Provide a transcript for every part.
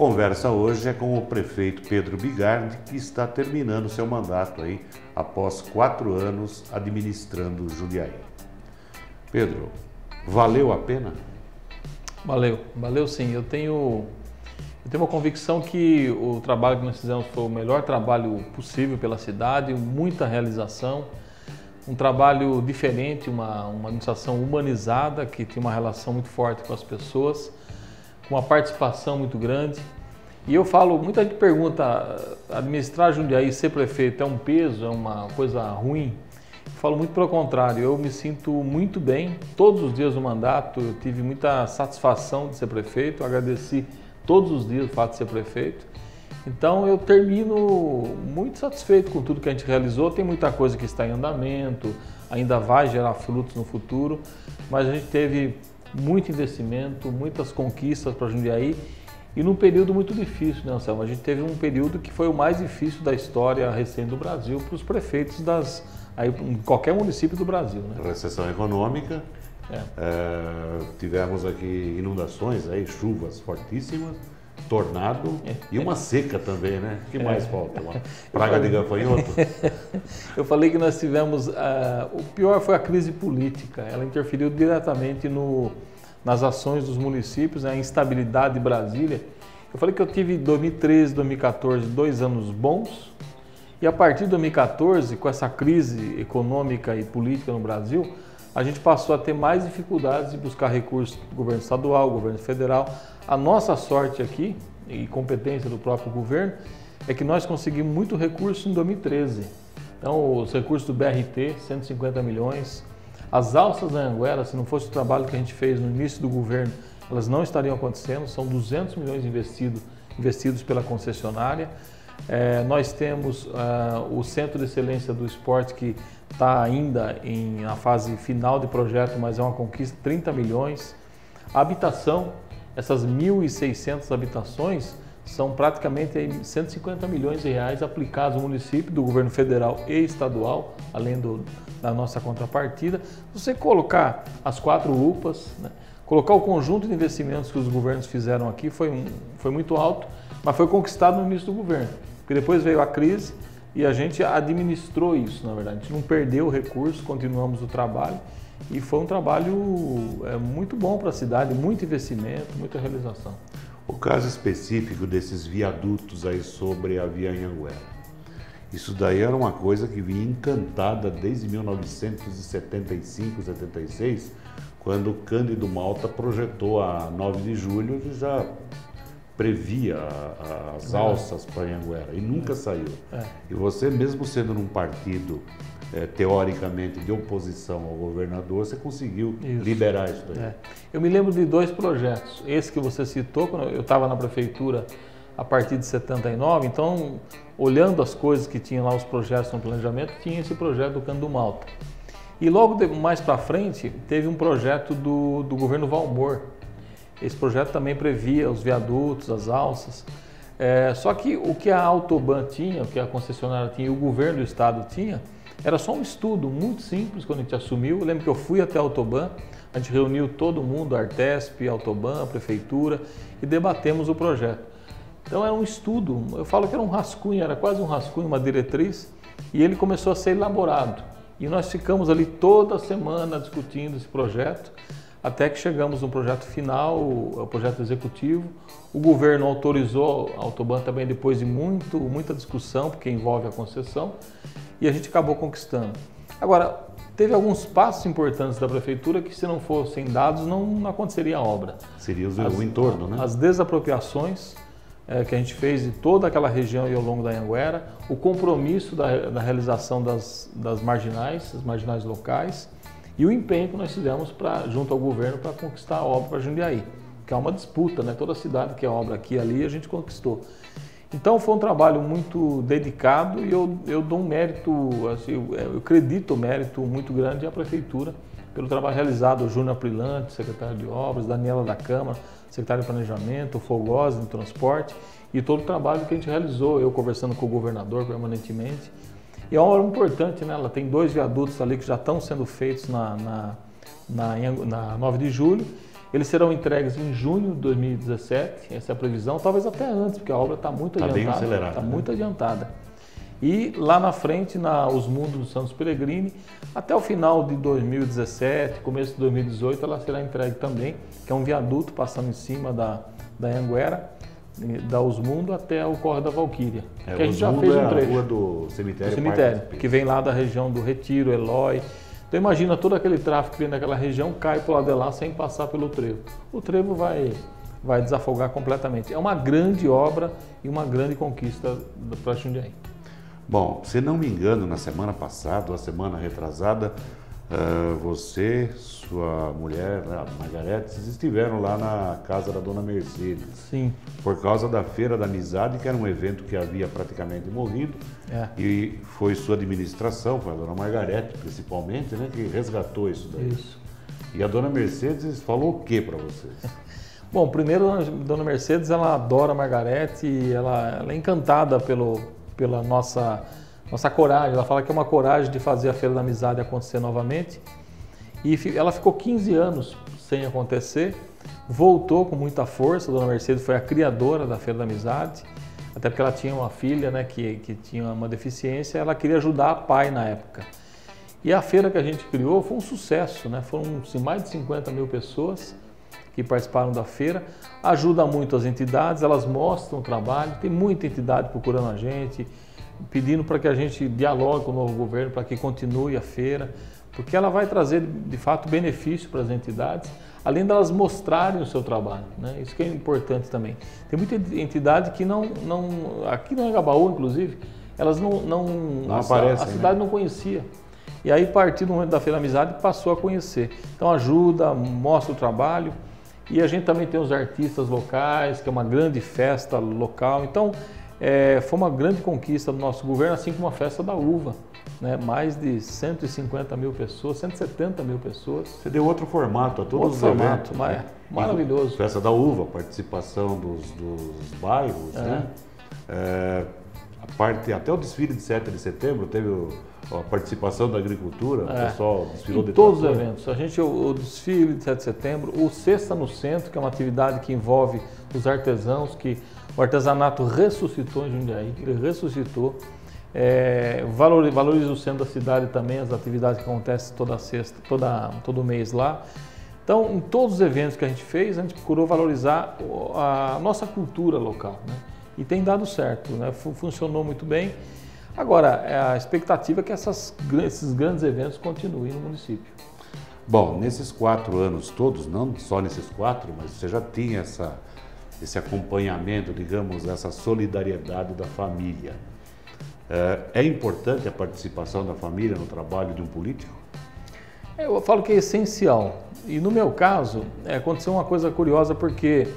conversa hoje é com o prefeito Pedro Bigardi, que está terminando seu mandato aí após 4 anos administrando Jundiaí. Pedro, valeu a pena? Valeu sim. Eu tenho uma convicção que o trabalho que nós fizemos foi o melhor trabalho possível pela cidade, muita realização, um trabalho diferente, uma administração humanizada, que tinha uma relação muito forte com as pessoas, com uma participação muito grande. E eu falo, muita gente pergunta, administrar Jundiaí, ser prefeito é um peso, é uma coisa ruim? Eu falo muito pelo contrário, eu me sinto muito bem, todos os dias do mandato eu tive muita satisfação de ser prefeito, agradeci todos os dias o fato de ser prefeito. Então eu termino muito satisfeito com tudo que a gente realizou, tem muita coisa que está em andamento, ainda vai gerar frutos no futuro, mas a gente teve muito investimento, muitas conquistas para Jundiaí e num período muito difícil, né, Anselmo? A gente teve um período que foi o mais difícil da história recente do Brasil para os prefeitos em qualquer município do Brasil, né? Recessão econômica, tivemos aqui inundações, chuvas fortíssimas, tornado e uma seca também, né? O que mais falta? Uma praga de gafanhoto? Eu falei que nós tivemos, o pior foi a crise política, ela interferiu diretamente nas ações dos municípios, a instabilidade de Brasília. Eu falei que eu tive 2013, 2014, 2 anos bons, e a partir de 2014, com essa crise econômica e política no Brasil, a gente passou a ter mais dificuldades de buscar recursos do governo estadual, governo federal. A nossa sorte aqui, e competência do próprio governo, é que nós conseguimos muito recurso em 2013. Então, os recursos do BRT, 150 milhões. As alças da Anhanguera, se não fosse o trabalho que a gente fez no início do governo, elas não estariam acontecendo. São 200 milhões investidos pela concessionária. Nós temos o Centro de Excelência do Esporte, que está ainda na fase final de projeto, mas é uma conquista, 30 milhões. A habitação, essas 1.600 habitações, são praticamente 150 milhões de reais aplicados no município, do governo federal e estadual, além da nossa contrapartida. Se você colocar as 4 UPAs, né, colocar o conjunto de investimentos que os governos fizeram aqui, foi muito alto, mas foi conquistado no início do governo, porque depois veio a crise e a gente administrou isso, na verdade. A gente não perdeu o recurso, continuamos o trabalho e foi um trabalho muito bom para a cidade, muito investimento, muita realização. O caso específico desses viadutos aí sobre a Via Anhanguera, isso daí era uma coisa que vinha encantada desde 1975, 76, quando o Cândido Malta projetou a 9 de julho e já previa as alças para Anhanguera e nunca saiu. E você, mesmo sendo num partido teoricamente de oposição ao governador, você conseguiu liberar isso daí. Eu me lembro de 2 projetos. Esse que você citou, quando eu estava na prefeitura a partir de 79, então, olhando as coisas que tinha lá, os projetos no planejamento, tinha esse projeto do Cândido Malta. E logo mais para frente, teve um projeto do governo Valmor. Esse projeto também previa os viadutos, as alças. Só que o que a Autoban tinha, o que a concessionária tinha e o governo do estado tinha, era só um estudo muito simples quando a gente assumiu. Eu lembro que eu fui até a Autoban, a gente reuniu todo mundo, a Artesp, a Autoban, a prefeitura, e debatemos o projeto. Então era um estudo, eu falo que era um rascunho, era quase um rascunho, uma diretriz, e ele começou a ser elaborado. E nós ficamos ali toda semana discutindo esse projeto, até que chegamos no projeto final, o projeto executivo. O governo autorizou a Autoban também depois de muita discussão, porque envolve a concessão, e a gente acabou conquistando. Agora, teve alguns passos importantes da prefeitura que, se não fossem dados, não aconteceria a obra. Seria o entorno, né? As desapropriações que a gente fez de toda aquela região e ao longo da Anhanguera, o compromisso da realização das marginais, as marginais locais, e o empenho que nós fizemos junto ao governo para conquistar a obra para Jundiaí, que é uma disputa, né? Toda cidade que é obra aqui e ali a gente conquistou. Então foi um trabalho muito dedicado e eu dou um mérito, assim, eu acredito um mérito muito grande à prefeitura pelo trabalho realizado, o Júnior Aprilante, secretário de Obras, Daniela da Câmara, secretário de Planejamento, o Fogosi no Transporte, e todo o trabalho que a gente realizou, eu conversando com o governador permanentemente. E é uma obra importante, né? Ela tem 2 viadutos ali que já estão sendo feitos na 9 de julho, Eles serão entregues em junho de 2017, essa é a previsão, talvez até antes, porque a obra está muito adiantada. Está bem acelerada. Está muito adiantada. E lá na frente, Os Mundos do Santos Pellegrini, até o final de 2017, começo de 2018, ela será entregue também, que é um viaduto passando em cima da Anhanguera, da Os Mundos até o Córrego da Valquíria. Que a gente já fez um trecho. A rua do cemitério. Que vem lá da região do Retiro, Eloy. Então imagina todo aquele tráfego que vem daquela região, cai para o lado de lá sem passar pelo trevo. O trevo vai desafogar completamente. É uma grande obra e uma grande conquista para Jundiaí. Bom, se não me engano, na semana passada, ou a semana retrasada, você, sua mulher, a Margarete, vocês estiveram lá na casa da Dona Mercedes. Sim. Por causa da Feira da Amizade, que era um evento que havia praticamente morrido. E foi sua administração, foi a Dona Margarete principalmente, né, que resgatou isso daí. Isso. E a Dona Mercedes falou o que para vocês? Bom, primeiro a Dona Mercedes, ela adora a Margarete e ela é encantada pela nossa coragem. Ela fala que é uma coragem de fazer a Feira da Amizade acontecer novamente. E ela ficou 15 anos sem acontecer, voltou com muita força. A Dona Mercedes foi a criadora da Feira da Amizade, até porque ela tinha uma filha, né, que tinha uma deficiência, ela queria ajudar a pai na época. E a feira que a gente criou foi um sucesso, né? Foram mais de 50 mil pessoas que participaram da feira. Ajuda muito as entidades, elas mostram o trabalho, tem muita entidade procurando a gente, pedindo para que a gente dialogue com o novo governo, para que continue a feira, porque ela vai trazer, de fato, benefício para as entidades, além delas mostrarem o seu trabalho, né? Isso que é importante também. Tem muita entidade que aqui no Engabaú, inclusive, elas não aparecem, a cidade, né, não conhecia. E aí, a partir do momento da Feira da Amizade, passou a conhecer. Então, ajuda, mostra o trabalho. E a gente também tem os artistas locais, que é uma grande festa local. Então, foi uma grande conquista do nosso governo, assim como a Festa da Uva, né? Mais de 150 mil pessoas, 170 mil pessoas. Você deu outro formato a todos os eventos. Maravilhoso. Festa da Uva, participação dos bairros, né? A parte, até o desfile de 7 de setembro teve a participação da agricultura, o pessoal desfilou de todos os eventos. O desfile de 7 de setembro, o Sexta no Centro, que é uma atividade que envolve os artesãos, que o artesanato ressuscitou em Jundiaí, ele ressuscitou. Valoriza o centro da cidade também, as atividades que acontecem toda sexta, todo mês lá. Então, em todos os eventos que a gente fez, a gente procurou valorizar a nossa cultura local, né? E tem dado certo, né? Funcionou muito bem. Agora, a expectativa é que esses grandes eventos continuem no município. Bom, nesses 4 anos todos, não só nesses 4, mas você já tinha esse acompanhamento, digamos, essa solidariedade da família. É importante a participação da família no trabalho de um político? Eu falo que é essencial. E no meu caso, aconteceu uma coisa curiosa, porque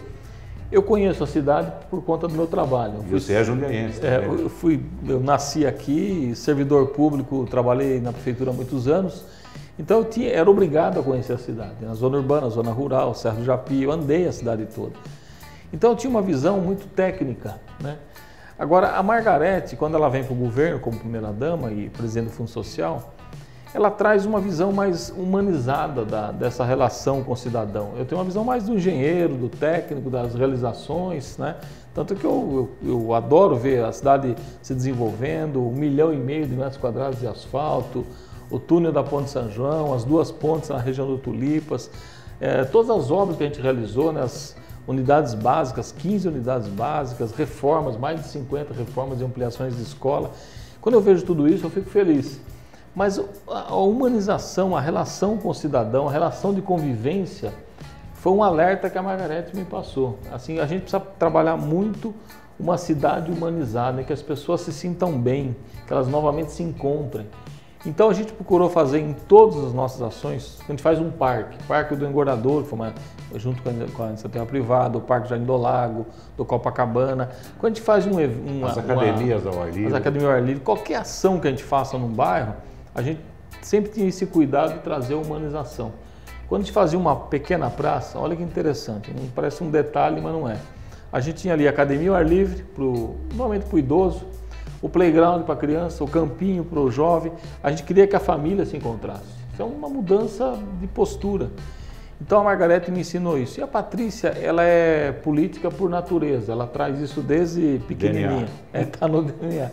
eu conheço a cidade por conta do meu trabalho. Você é jundiaense. Eu nasci aqui, servidor público, trabalhei na prefeitura há muitos anos, então eu era obrigado a conhecer a cidade, na zona urbana, zona rural, Serra do Japi, eu andei a cidade toda. Então eu tinha uma visão muito técnica, né? Agora, a Margarete, quando ela vem para o governo como primeira-dama e presidente do Fundo Social, ela traz uma visão mais humanizada dessa relação com o cidadão. Eu tenho uma visão mais do engenheiro, do técnico, das realizações, né? Tanto que eu adoro ver a cidade se desenvolvendo, 1,5 milhão de metros quadrados de asfalto, o túnel da Ponte São João, as 2 pontes na região do Tulipas, todas as obras que a gente realizou, né? As unidades básicas, 15 unidades básicas, reformas, mais de 50 reformas e ampliações de escola. Quando eu vejo tudo isso, eu fico feliz. Mas a humanização, a relação com o cidadão, a relação de convivência, foi um alerta que a Margarete me passou. Assim, a gente precisa trabalhar muito uma cidade humanizada, em que as pessoas se sintam bem, que elas novamente se encontrem. Então a gente procurou fazer em todas as nossas ações, a gente faz um parque do Engordador, que foi junto com a iniciativa privada, o Parque Jardim do Lago, do Copacabana. Quando a gente faz as academias ao ar livre. As academias ao ar livre, qualquer ação que a gente faça num bairro, a gente sempre tinha esse cuidado de trazer a humanização. Quando a gente fazia uma pequena praça, olha que interessante, não parece um detalhe, mas não é. A gente tinha ali a academia ao ar livre, normalmente para o idoso, o playground para a criança, o campinho para o jovem. A gente queria que a família se encontrasse. Isso é uma mudança de postura. Então a Margarete me ensinou isso. E a Patrícia, ela é política por natureza, ela traz isso desde pequenininha. Está no DNA.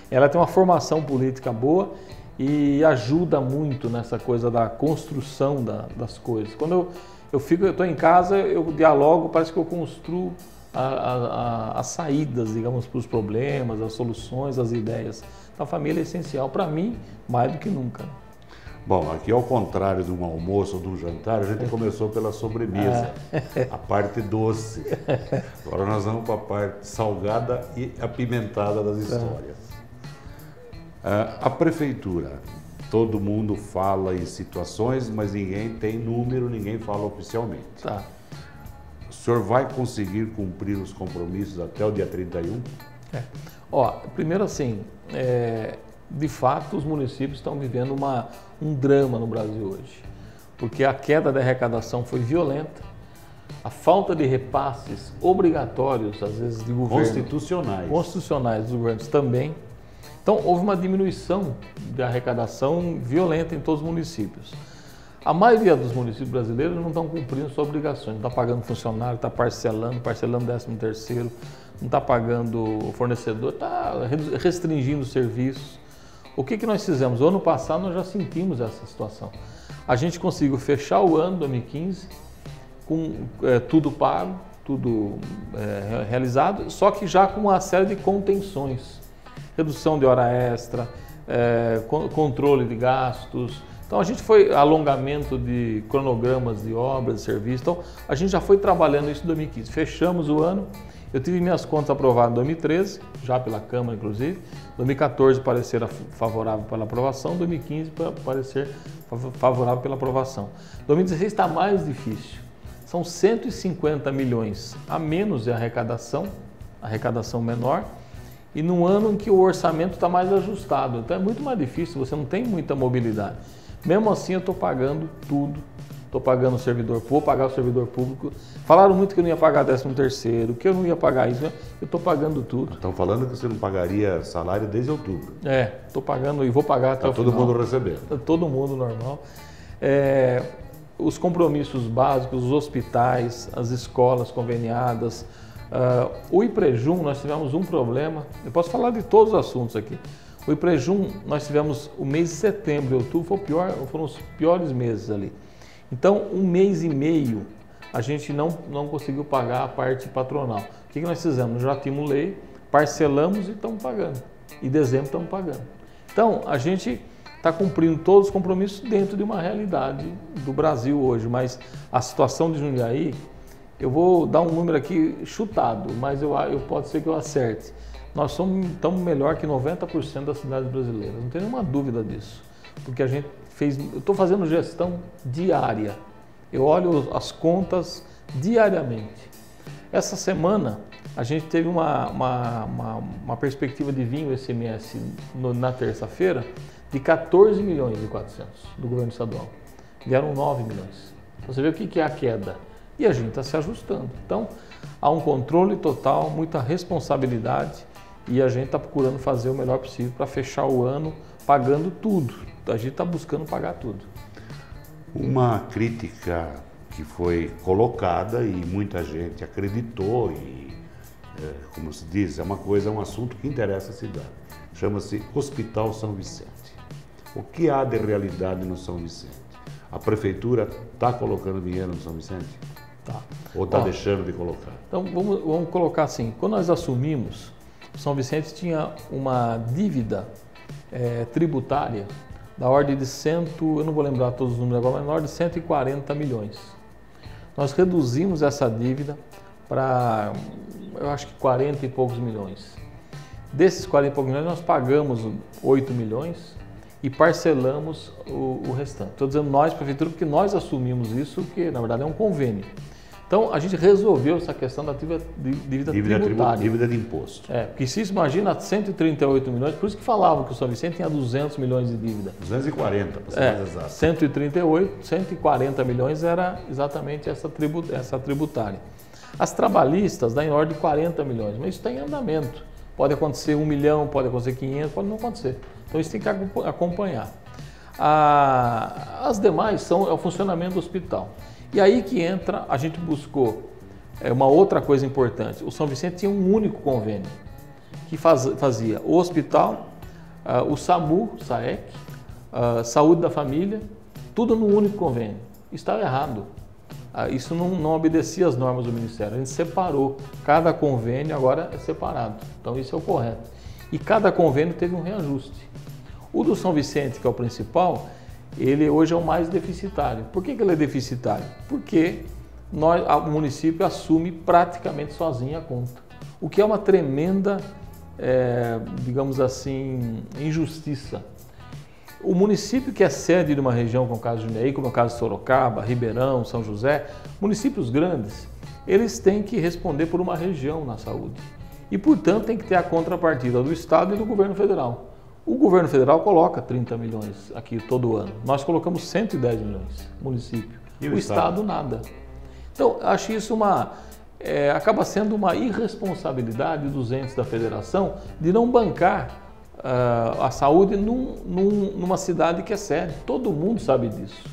Ela tem uma formação política boa e ajuda muito nessa coisa da construção das coisas. Quando eu estou em casa, eu dialogo, parece que eu construo as saídas, digamos, para os problemas, as soluções, as ideias. Então a família é essencial para mim, mais do que nunca. Bom, aqui ao contrário de um almoço ou de um jantar, a gente começou pela sobremesa, a parte doce. Agora nós vamos para a parte salgada e apimentada das histórias. A prefeitura, todo mundo fala em situações, mas ninguém tem número, ninguém fala oficialmente. Tá. O senhor vai conseguir cumprir os compromissos até o dia 31? Primeiro assim, de fato os municípios estão vivendo um drama no Brasil hoje, porque a queda da arrecadação foi violenta, a falta de repasses obrigatórios, às vezes de governo, constitucionais dos governos também. Então houve uma diminuição da arrecadação violenta em todos os municípios. A maioria dos municípios brasileiros não estão cumprindo suas obrigações, não está pagando funcionário, está parcelando 13º, não está pagando fornecedor, está restringindo serviços. O que nós fizemos? O ano passado nós já sentimos essa situação. A gente conseguiu fechar o ano 2015 com tudo pago, tudo realizado, só que já com uma série de contenções. Redução de hora extra, controle de gastos. Então a gente foi alongamento de cronogramas de obras, de serviços. Então a gente já foi trabalhando isso em 2015. Fechamos o ano. Eu tive minhas contas aprovadas em 2013, já pela Câmara inclusive. 2014 parecer favorável pela aprovação, 2015 parecer favorável pela aprovação. 2016 está mais difícil. São 150 milhões a menos de arrecadação menor. E num ano em que o orçamento está mais ajustado, então é muito mais difícil, você não tem muita mobilidade. Mesmo assim eu estou pagando tudo, estou pagando o servidor público, vou pagar o servidor público. Falaram muito que eu não ia pagar 13º, que eu não ia pagar isso, eu estou pagando tudo. Estão falando que você não pagaria salário desde outubro. Estou pagando e vou pagar até o final. Está todo mundo recebendo. Todo mundo normal. Os compromissos básicos, os hospitais, as escolas conveniadas. O IPREJUM, nós tivemos um problema, eu posso falar de todos os assuntos aqui. O IPREJUM, nós tivemos o mês de setembro e outubro, foram os piores meses ali. Então, um mês e meio, a gente não conseguiu pagar a parte patronal. O que nós fizemos? Já tínhamos lei, parcelamos e estamos pagando. Em dezembro estamos pagando. Então, a gente está cumprindo todos os compromissos dentro de uma realidade do Brasil hoje, mas a situação de Jundiaí, eu vou dar um número aqui chutado, mas pode ser que eu acerte. Nós estamos melhor que 90% das cidades brasileiras, não tem nenhuma dúvida disso. Porque a gente eu estou fazendo gestão diária, eu olho as contas diariamente. Essa semana a gente teve uma perspectiva de vinho SMS na terça-feira de 14 milhões e 400 do governo estadual. Vieram 9 milhões. Então, você vê o que é a queda. E a gente está se ajustando. Então, há um controle total, muita responsabilidade e a gente está procurando fazer o melhor possível para fechar o ano pagando tudo. A gente está buscando pagar tudo. Uma crítica que foi colocada e muita gente acreditou e, como se diz, é um assunto que interessa a cidade. Chama-se Hospital São Vicente. O que há de realidade no São Vicente? A prefeitura está colocando dinheiro no São Vicente? Tá. Ou está deixando de colocar? Então vamos colocar assim, quando nós assumimos, o São Vicente tinha uma dívida tributária da ordem de eu não vou lembrar todos os números agora, mas na ordem de 140 milhões. Nós reduzimos essa dívida para, eu acho que 40 e poucos milhões. Desses 40 e poucos milhões, nós pagamos 8 milhões e parcelamos o restante. Estou dizendo nós, prefeitura, porque nós assumimos isso, que na verdade é um convênio. Então, a gente resolveu essa questão da dívida tributária. Dívida de imposto. Porque se isso, imagina, 138 milhões, por isso que falavam que o São Vicente tinha 200 milhões de dívida. 240, para ser mais exato. 138, 140 milhões era exatamente essa tributária. As trabalhistas dá em ordem de 40 milhões, mas isso está em andamento. Pode acontecer 1 milhão, pode acontecer 500, pode não acontecer. Então, isso tem que acompanhar. As demais é o funcionamento do hospital. E aí que entra, a gente buscou uma outra coisa importante. O São Vicente tinha um único convênio, que fazia o hospital, o SAMU, SAEC, saúde da família, tudo num único convênio. Estava errado. Isso não obedecia às normas do Ministério. A gente separou. Cada convênio agora é separado. Então isso é o correto. E cada convênio teve um reajuste. O do São Vicente, que é o principal, ele hoje é o mais deficitário. Por que ele é deficitário? Porque o município assume praticamente sozinho a conta. O que é uma tremenda, digamos assim, injustiça. O município que é sede de uma região, como é o caso de Jundiaí, como é o caso de Sorocaba, Ribeirão, São José, municípios grandes, eles têm que responder por uma região na saúde. E, portanto, tem que ter a contrapartida do Estado e do governo federal. O governo federal coloca 30 milhões aqui todo ano. Nós colocamos 110 milhões, município. E o Estado nada. Então, acho isso acaba sendo uma irresponsabilidade dos entes da federação de não bancar a saúde numa cidade que é sede. Todo mundo sabe disso.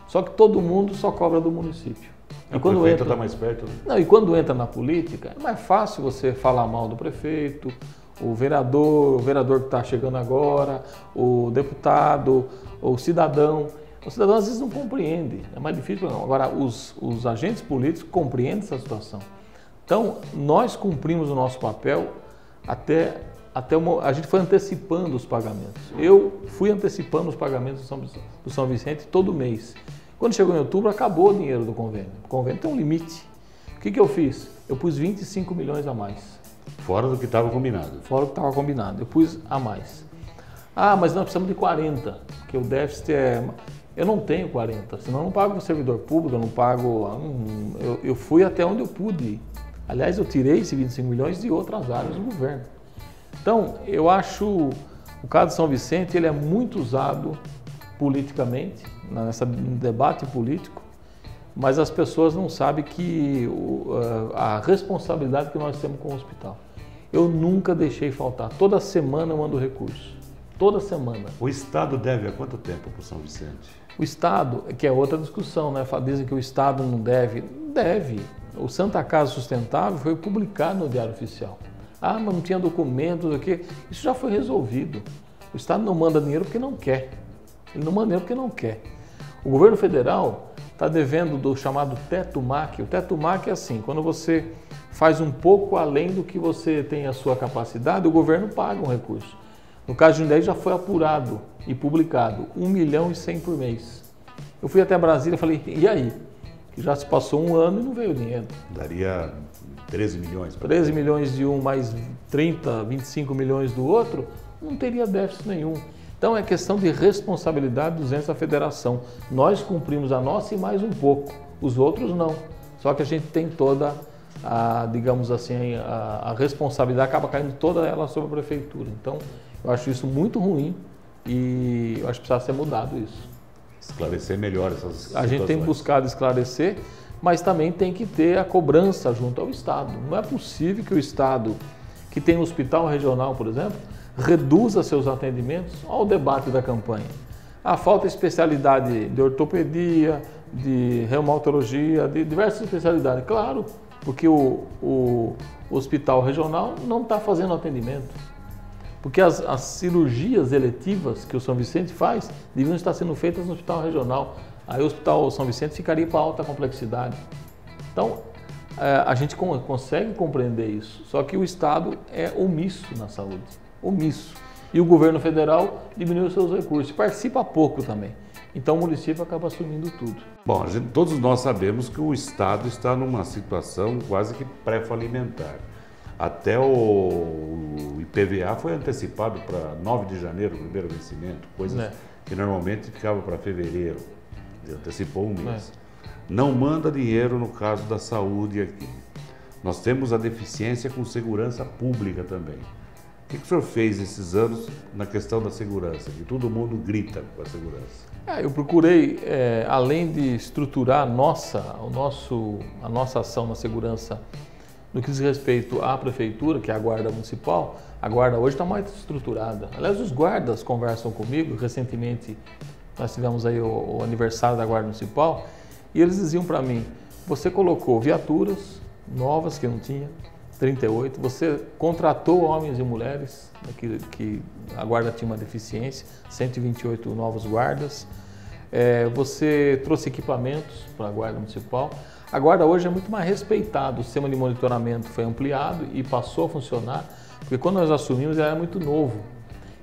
Só que todo mundo só cobra do município. E o prefeito está mais perto? Não, e quando entra na política, é mais fácil você falar mal do prefeito, o vereador que está chegando agora, o deputado, o cidadão. O cidadão às vezes não compreende, é mais difícil. Não. Agora, os agentes políticos compreendem essa situação. Então, nós cumprimos o nosso papel a gente foi antecipando os pagamentos. Eu fui antecipando os pagamentos do São Vicente todo mês. Quando chegou em outubro, acabou o dinheiro do convênio. O convênio tem um limite. O que eu fiz? Eu pus 25 milhões a mais. Fora do que estava combinado. Fora do que estava combinado. Eu pus a mais. Mas nós precisamos de 40, porque o déficit é... Eu não tenho 40, senão eu não pago o servidor público, eu não pago... Eu fui até onde eu pude. Aliás, eu tirei esses 25 milhões de outras áreas do governo. Então, eu acho o caso de São Vicente, ele é muito usado politicamente, nesse debate político, mas as pessoas não sabem a responsabilidade que nós temos com o hospital. Eu nunca deixei faltar. Toda semana eu mando recurso. Toda semana. O Estado deve há quanto tempo para o São Vicente? O Estado, que é outra discussão, né? Dizem que o Estado não deve. Deve. O Santa Casa Sustentável foi publicado no Diário Oficial. Mas não tinha documentos, aqui. Isso já foi resolvido. O Estado não manda dinheiro porque não quer. Ele não manda dinheiro porque não quer. O governo federal está devendo do chamado teto MAC. O teto MAC é assim, quando você faz um pouco além do que você tem a sua capacidade, o governo paga um recurso. No caso de Jundiaí já foi apurado e publicado, 1,1 milhão por mês. Eu fui até Brasília e falei, e aí? Que já se passou um ano e não veio o dinheiro. Daria 13 milhões. 13 milhões de um mais 30, 25 milhões do outro, não teria déficit nenhum. Então é questão de responsabilidade dos entes da federação. Nós cumprimos a nossa e mais um pouco, os outros não. Só que a gente tem toda digamos assim, a responsabilidade acaba caindo toda ela sobre a prefeitura. Então eu acho isso muito ruim e eu acho que precisa ser mudado isso. Esclarecer melhor essas situações. A gente tem buscado esclarecer, mas também tem que ter a cobrança junto ao Estado. Não é possível que o Estado, que tem um hospital regional, por exemplo, reduza seus atendimentos ao debate da campanha. Falta especialidade de ortopedia, de reumatologia, de diversas especialidades. Claro, porque o hospital regional não está fazendo atendimento. Porque as cirurgias eletivas que o São Vicente faz deviam estar sendo feitas no hospital regional. Aí o Hospital São Vicente ficaria para alta complexidade. Então, a gente consegue compreender isso, só que o Estado é omisso na saúde, omisso. E o governo federal diminuiu seus recursos, participa pouco também. Então o município acaba assumindo tudo. Bom, todos nós sabemos que o Estado está numa situação quase que pré-falimentar. Até o IPVA foi antecipado para 9 de janeiro, o primeiro vencimento, coisas que normalmente ficava para fevereiro. Antecipou um mês. Não manda dinheiro no caso da saúde aqui. Nós temos a deficiência com segurança pública também. O que o senhor fez esses anos na questão da segurança? Que todo mundo grita com a segurança. Eu procurei, além de estruturar a nossa ação na segurança no que diz respeito à prefeitura, que é a Guarda Municipal, a Guarda hoje está mais estruturada. Aliás, os guardas conversam comigo, recentemente nós tivemos aí o aniversário da Guarda Municipal, E eles diziam para mim, você colocou viaturas novas que não tinha, 38, você contratou homens e mulheres, que a guarda tinha uma deficiência, 128 novos guardas, você trouxe equipamentos para a guarda municipal. A guarda hoje é muito mais respeitada, o sistema de monitoramento foi ampliado e passou a funcionar, porque quando nós assumimos ele era muito novo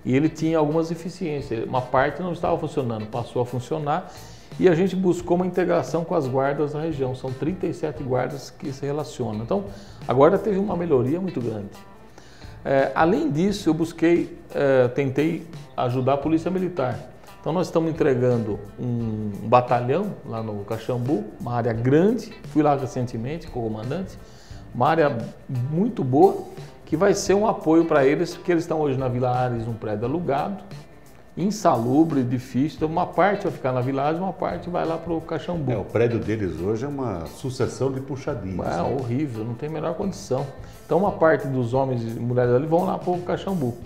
e ele tinha algumas deficiências, uma parte não estava funcionando, passou a funcionar e a gente buscou uma integração com as guardas da região, são 37 guardas que se relacionam. Então, a guarda teve uma melhoria muito grande. Além disso, eu tentei ajudar a Polícia Militar. Então, nós estamos entregando um batalhão lá no Caxambu, uma área grande, fui lá recentemente com o comandante, uma área muito boa, que vai ser um apoio para eles, porque eles estão hoje na Vila Ares, um prédio alugado, insalubre, difícil, então uma parte vai ficar na Vila Ares, uma parte vai lá para o Caxambu. O prédio deles hoje é uma sucessão de puxadinhas. É horrível, não tem a menor condição. Então uma parte dos homens e mulheres ali vão lá para o Caxambu.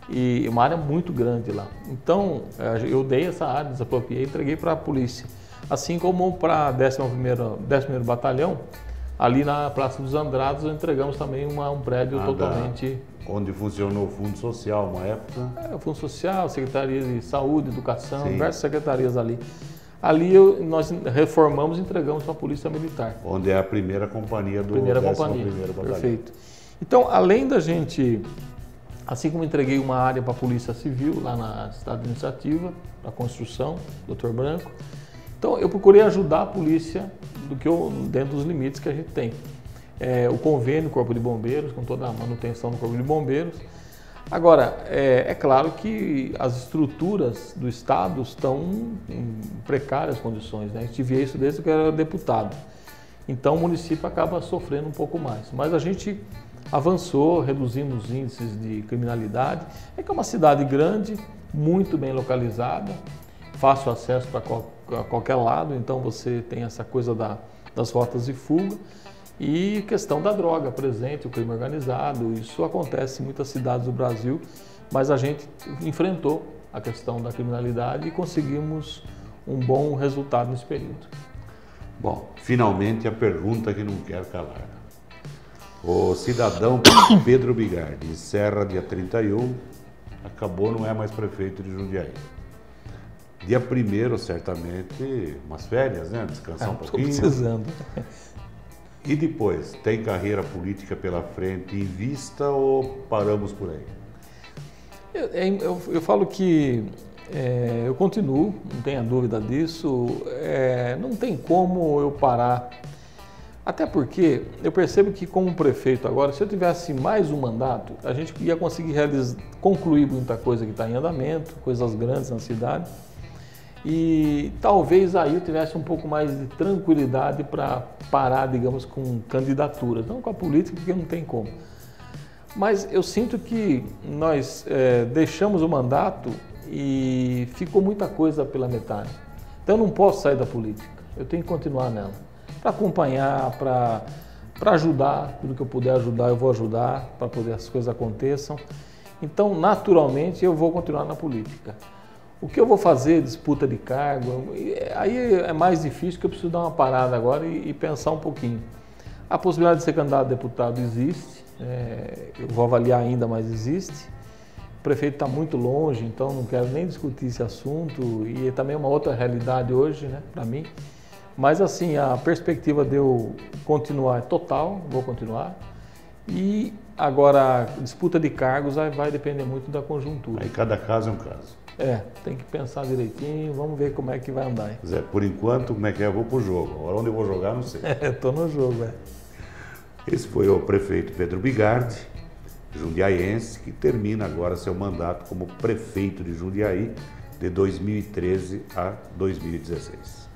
E uma área muito grande lá. Então eu dei essa área, desapropriei e entreguei para a polícia. Assim como para 11º Batalhão, ali na Praça dos Andrados, entregamos também um prédio totalmente... Onde funcionou o Fundo Social, uma época? O Fundo Social, Secretaria de Saúde, Educação, Sim. Diversas secretarias ali. Ali nós reformamos e entregamos para a Polícia Militar. Onde é a primeira companhia do 11º Batalhão. Perfeito. Então, além da gente, assim como entreguei uma área para a Polícia Civil, lá na Cidade Administrativa, para a construção, Dr. Branco, então eu procurei ajudar a polícia dentro dos limites que a gente tem. O convênio Corpo de Bombeiros, com toda a manutenção do Corpo de Bombeiros. Agora, é claro que as estruturas do Estado estão em precárias condições, né? A gente via isso desde que eu era deputado. Então o município acaba sofrendo um pouco mais. Mas a gente avançou, reduzimos os índices de criminalidade. É que é uma cidade grande, muito bem localizada, fácil acesso para qualquer lado, então você tem essa coisa das rotas de fuga. E questão da droga presente, o crime organizado, isso acontece em muitas cidades do Brasil, mas a gente enfrentou a questão da criminalidade e conseguimos um bom resultado nesse período. Bom, finalmente a pergunta que não quer calar. O cidadão Pedro Bigardi, Serra, dia 31, acabou, não é mais prefeito de Jundiaí. Dia 1º, certamente, umas férias, né? Descansar um pouquinho. Estou precisando. E depois, tem carreira política pela frente em vista ou paramos por aí? Eu falo que eu continuo, não tenha dúvida disso, não tem como eu parar. Até porque eu percebo que como prefeito agora, se eu tivesse mais um mandato, a gente ia conseguir concluir muita coisa que está em andamento, coisas grandes na cidade. E talvez aí eu tivesse um pouco mais de tranquilidade para parar, digamos, com candidaturas, não com a política, porque não tem como. Mas eu sinto que nós deixamos o mandato e ficou muita coisa pela metade. Então eu não posso sair da política, eu tenho que continuar nela. Para acompanhar, para ajudar, tudo que eu puder ajudar, eu vou ajudar, para poder as coisas aconteçam. Então, naturalmente, eu vou continuar na política. O que eu vou fazer, disputa de cargo, aí é mais difícil, que eu preciso dar uma parada agora e pensar um pouquinho. A possibilidade de ser candidato a deputado existe, eu vou avaliar ainda, mas existe. O prefeito está muito longe, então não quero nem discutir esse assunto, e também é uma outra realidade hoje, né, para mim. Mas assim, a perspectiva de eu continuar é total, vou continuar. E agora, a disputa de cargos vai depender muito da conjuntura. Aí cada caso é um caso. Tem que pensar direitinho, vamos ver como é que vai andar. Zé, por enquanto, como é que é? Eu vou pro jogo. Agora onde eu vou jogar, não sei. Estou no jogo, Esse foi o prefeito Pedro Bigardi, jundiaiense, que termina agora seu mandato como prefeito de Jundiaí de 2013 a 2016.